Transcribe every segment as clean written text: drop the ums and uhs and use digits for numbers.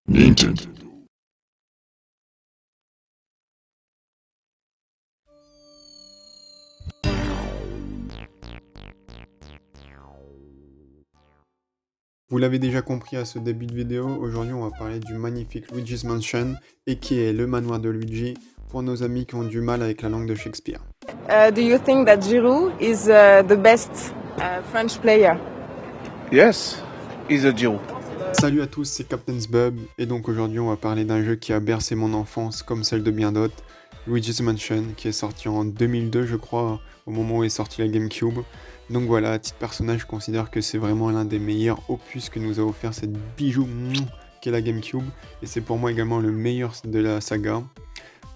Nintendo. Vous l'avez déjà compris à ce début de vidéo, aujourd'hui on va parler du magnifique Luigi's Mansion, et qui est le manoir de Luigi, pour nos amis qui ont du mal avec la langue de Shakespeare. Do you think that Giroud is the best French player? Yes, he's a Giroud. Salut à tous, c'est Captain's Bub, et donc aujourd'hui on va parler d'un jeu qui a bercé mon enfance comme celle de bien d'autres, Luigi's Mansion, qui est sorti en 2002 je crois, au moment où est sortie la GameCube. Donc voilà, à titre personnel, je considère que c'est vraiment l'un des meilleurs opus que nous a offert cette bijou qu'est la GameCube, et c'est pour moi également le meilleur de la saga.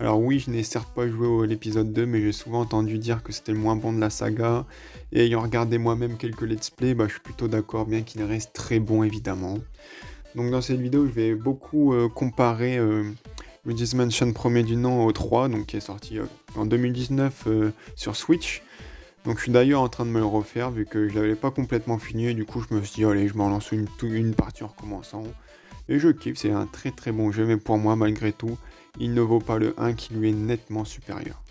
Alors oui, je n'ai certes pas joué à l'épisode 2, mais j'ai souvent entendu dire que c'était le moins bon de la saga, et ayant regardé moi-même quelques let's play, je suis plutôt d'accord, bien qu'il reste très bon évidemment. Donc dans cette vidéo, je vais beaucoup comparer Luigi's Mansion premier du nom au 3, donc qui est sorti en 2019 sur Switch. Donc je suis d'ailleurs en train de me le refaire, vu que je l'avais pas complètement fini, et du coup je me suis dit, allez, je m'en lance une partie en recommençant. Et je kiffe, c'est un très très bon jeu, mais pour moi, malgré tout, il ne vaut pas le 1 qui lui est nettement supérieur.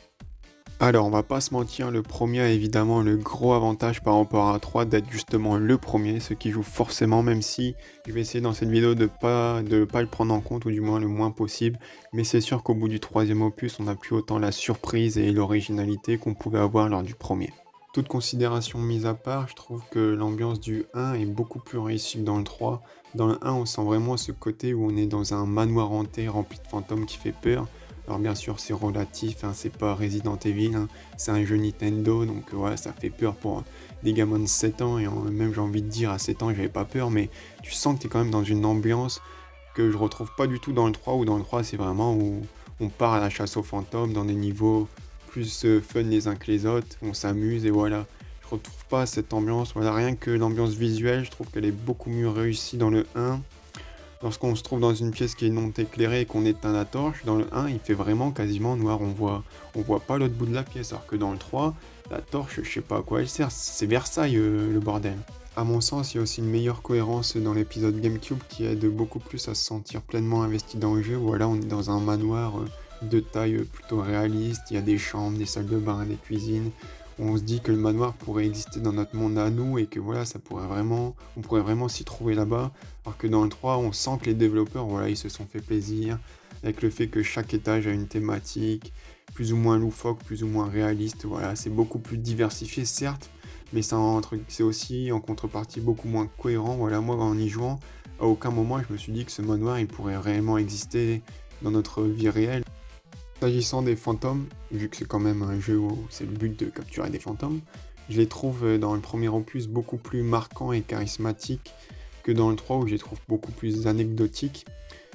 Alors, on va pas se mentir, le premier a évidemment le gros avantage par rapport à 3 d'être justement le premier, ce qui joue forcément, même si je vais essayer dans cette vidéo de pas le prendre en compte, ou du moins le moins possible, mais c'est sûr qu'au bout du troisième opus, on n'a plus autant la surprise et l'originalité qu'on pouvait avoir lors du premier. Toute considération mise à part, je trouve que l'ambiance du 1 est beaucoup plus réussie que dans le 3. Dans le 1, on sent vraiment ce côté où on est dans un manoir hanté rempli de fantômes qui fait peur. Alors bien sûr, c'est relatif, c'est pas Resident Evil, c'est un jeu Nintendo, donc voilà, ça fait peur pour des gamins de 7 ans, et même j'ai envie de dire, à 7 ans, j'avais pas peur, mais tu sens que t'es quand même dans une ambiance que je retrouve pas du tout dans le 3, où dans le 3, c'est vraiment où on part à la chasse aux fantômes, dans des niveaux plus fun les uns que les autres, on s'amuse, et voilà. Je retrouve pas cette ambiance, voilà, rien que l'ambiance visuelle, je trouve qu'elle est beaucoup mieux réussie dans le 1. Lorsqu'on se trouve dans une pièce qui est non éclairée et qu'on éteint la torche, dans le 1, il fait vraiment quasiment noir, on voit pas l'autre bout de la pièce, alors que dans le 3, la torche, je sais pas à quoi elle sert, c'est Versailles le bordel. À mon sens, il y a aussi une meilleure cohérence dans l'épisode GameCube qui aide beaucoup plus à se sentir pleinement investi dans le jeu. Voilà, on est dans un manoir de taille plutôt réaliste, il y a des chambres, des salles de bain, des cuisines. On se dit que le manoir pourrait exister dans notre monde à nous, et que voilà, on pourrait vraiment s'y trouver là-bas. Alors que dans le 3, on sent que les développeurs, voilà, ils se sont fait plaisir, avec le fait que chaque étage a une thématique, plus ou moins loufoque, plus ou moins réaliste, voilà, c'est beaucoup plus diversifié certes, mais c'est aussi en contrepartie beaucoup moins cohérent. Voilà, moi en y jouant, à aucun moment je me suis dit que ce manoir il pourrait réellement exister dans notre vie réelle. S'agissant des fantômes, vu que c'est quand même un jeu où c'est le but de capturer des fantômes, je les trouve dans le premier opus beaucoup plus marquants et charismatiques que dans le 3, où je les trouve beaucoup plus anecdotiques.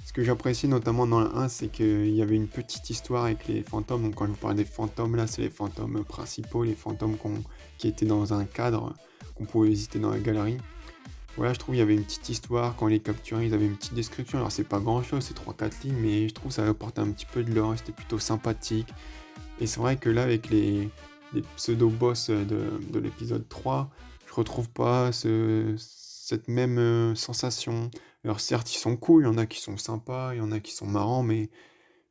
Ce que j'apprécie notamment dans le 1, c'est qu'il y avait une petite histoire avec les fantômes. Donc quand je vous parle des fantômes, là c'est les fantômes principaux, les fantômes qui étaient dans un cadre, qu'on pouvait visiter dans la galerie. Voilà, je trouve qu'il y avait une petite histoire, quand on les capturait, ils avaient une petite description. Alors c'est pas grand chose, c'est 3-4 lignes, mais je trouve que ça apporte un petit peu de lore, c'était plutôt sympathique. Et c'est vrai que là, avec les pseudo-boss de l'épisode 3, je retrouve pas cette même sensation. Alors certes, ils sont cool, il y en a qui sont sympas, il y en a qui sont marrants, mais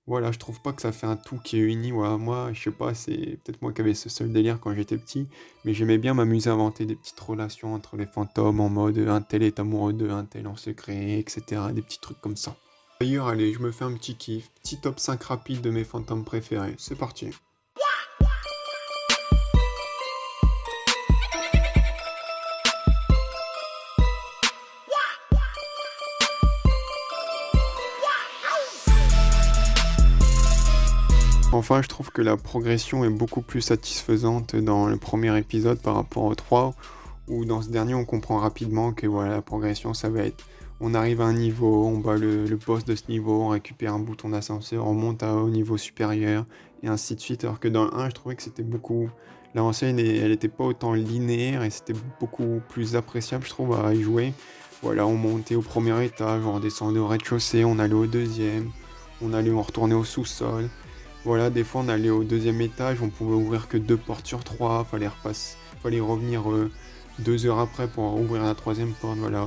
voilà, je trouve pas que ça fait un tout qui est uni. Voilà, moi, je sais pas, c'est peut-être moi qui avais ce seul délire quand j'étais petit, mais j'aimais bien m'amuser à inventer des petites relations entre les fantômes, en mode un tel est amoureux de un tel en secret, etc. Des petits trucs comme ça. D'ailleurs, allez, je me fais un petit kiff, petit top 5 rapide de mes fantômes préférés. C'est parti. Enfin, je trouve que la progression est beaucoup plus satisfaisante dans le premier épisode par rapport au 3, où dans ce dernier on comprend rapidement que voilà, la progression ça va être, on arrive à un niveau, on bat le boss de ce niveau, on récupère un bouton d'ascenseur, on monte au niveau supérieur, et ainsi de suite. Alors que dans le 1, je trouvais que c'était beaucoup, l'avancée elle était pas autant linéaire, et c'était beaucoup plus appréciable, je trouve, à y jouer. Voilà, on montait au premier étage, on redescendait au rez-de-chaussée, on allait au deuxième, on retournait au sous-sol. Voilà, des fois on allait au deuxième étage, on pouvait ouvrir que 2 portes sur 3, fallait revenir 2 heures après pour ouvrir la troisième porte, voilà.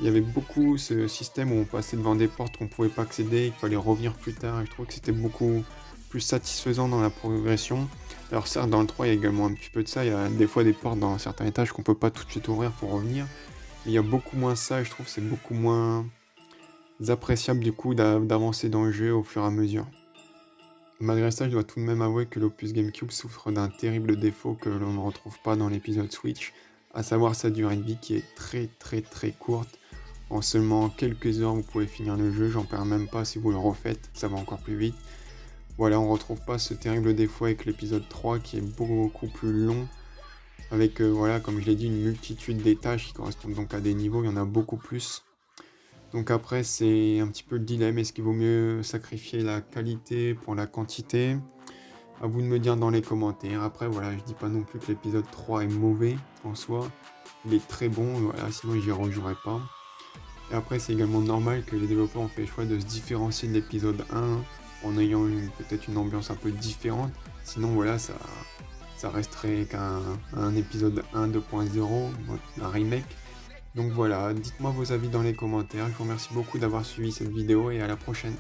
Il y avait beaucoup ce système où on passait devant des portes qu'on pouvait pas accéder, qu'il fallait revenir plus tard, et je trouve que c'était beaucoup plus satisfaisant dans la progression. Alors certes, dans le 3, il y a également un petit peu de ça, il y a des fois des portes dans certains étages qu'on peut pas tout de suite ouvrir, faut revenir. Mais il y a beaucoup moins ça, et je trouve que c'est beaucoup moins appréciable du coup d'avancer dans le jeu au fur et à mesure. Malgré ça, je dois tout de même avouer que l'opus GameCube souffre d'un terrible défaut que l'on ne retrouve pas dans l'épisode Switch, à savoir sa durée de vie qui est très courte. En seulement quelques heures, vous pouvez finir le jeu, j'en perds même pas si vous le refaites, ça va encore plus vite. Voilà, on retrouve pas ce terrible défaut avec l'épisode 3 qui est beaucoup plus long, avec, voilà, comme je l'ai dit, une multitude d'étages qui correspondent donc à des niveaux, il y en a beaucoup plus. Donc après, c'est un petit peu le dilemme, est-ce qu'il vaut mieux sacrifier la qualité pour la quantité? À vous de me dire dans les commentaires. Après, voilà, je dis pas non plus que l'épisode 3 est mauvais en soi, il est très bon, voilà, sinon j'y rejouerai pas. Et après, c'est également normal que les développeurs ont fait le choix de se différencier de l'épisode 1 en ayant peut-être une ambiance un peu différente. Sinon, voilà, ça resterait qu'un épisode 1 2.0, un remake. Donc voilà, dites-moi vos avis dans les commentaires. Je vous remercie beaucoup d'avoir suivi cette vidéo et à la prochaine.